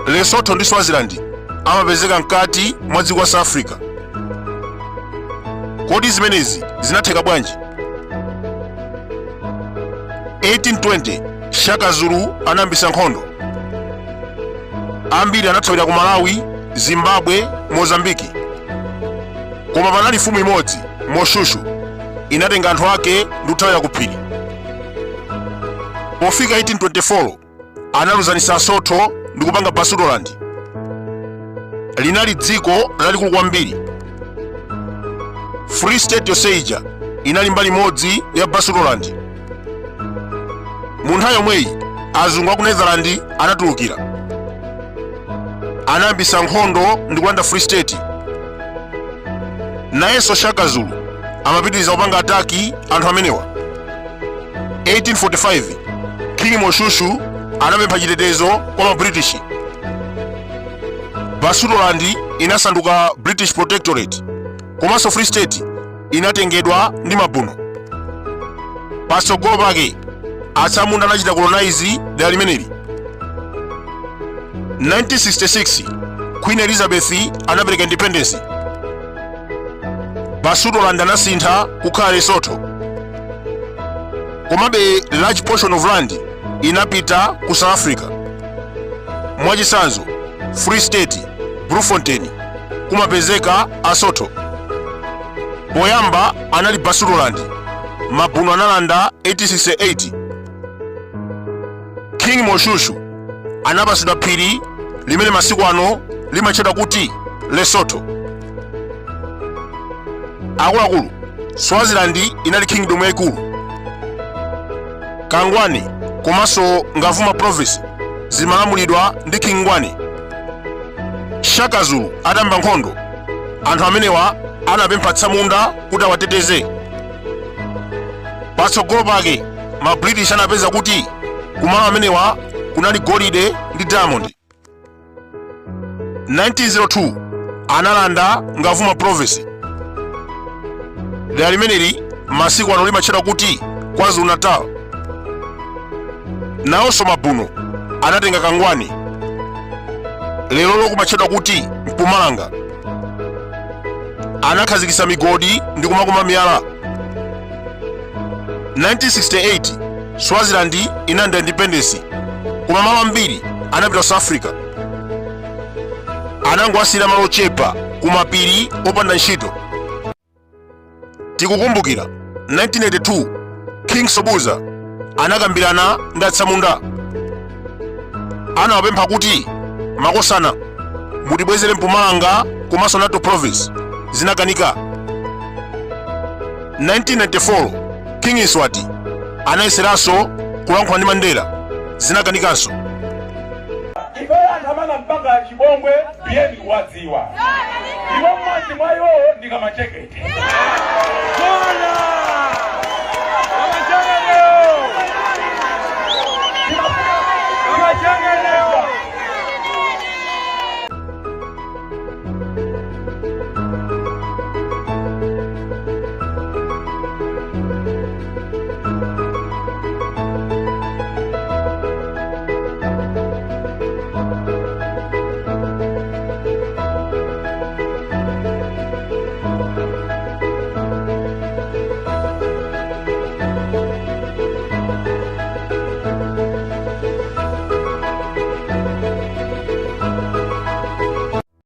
Lesotho ndi Swaziland amapezeka mkati mwa dziko la South Africa. Kodi zimenezi zinatheka bwanji? 1820 Shaka Zulu anayambisa nkhondo. Ambiri anathawira ku Malawi, Zimbabwe, Mozambiki. Koma panali mfumu imodzi, Moshushu, inatenga anthu ake ndi kuthawira ku phiri. Pofika 1824 analuzanisa Lesotho ndi kupanga Basutoland. Linali dziko lalikulu kwambiri. Free State yonseija inali mbali imodzi ya Basutoland. Mu nthawi yomweyi azungu aku Netherland anatulukira. Anayambisa nkhondo ndi kulanda Free State. Nayenso Shaka Zulu amapitiriza kupanga ataki anthu amenewa. 1845 King Moshushu anapempha chitetezo kwa ma British. Basutoland inasanduka British Protectorate, komanso Free State inatengedwa ndi mabuno. Patsogolo pake atsamunda anachita colonize dera limeneli. 1966 Queen Elizabeth anapereka independence. Basutoland anasintha kukhala Lesotho. Komabe large portion of land inapita ku South Africa. Mwachisanzo Free State, Bloemfontein kumapezeka Lesotho. Poyamba anali Basutoland, mabuno analanda 1868. King Moshushu anapasula phiri limene masiku ano limatchedwa kuti Lesotho. Akuluakulu, Swaziland inali kingdom yaikulu. Kangwane komanso Ngavuma province zimalamulidwa ndi King Ngwane. Shaka Zulu adayamba nkhondo, anthu amenewa anapempha atsamunda kuti awateteze. Patsogolo pake ma British anapeza kuti kumalo amenewa kunali golide ndi diamond. 1902 analanda Ngavuma province. Dera limeneli masiku ano limatchedwa kuti KwaZulu Natal. Nawonso mabuno anatenga Kangwane, lero lokumatchedwa kuti Mpumalanga. Anakhazikitsa migodi ndi kumakuma miyala. 1968 Swaziland inalanda independence, koma malo ambiri anapita South Africa. Anangowasira malo ochepa kumapiri opanda ntchito. Tikukumbukira 1982 King Sobhuza anakambirana ndi atsamunda. Anawapempha kuti makosana mutibwezere Mpumalanga komanso Natal province, zinakanika. 1994 King Iswati anayeseranso kulankhula ndi Mandela, zinakanikanso. Ife antamana mpaka chibongwe biyeni kuwadziwa. Iwo mmati mwayo ndikamachekete.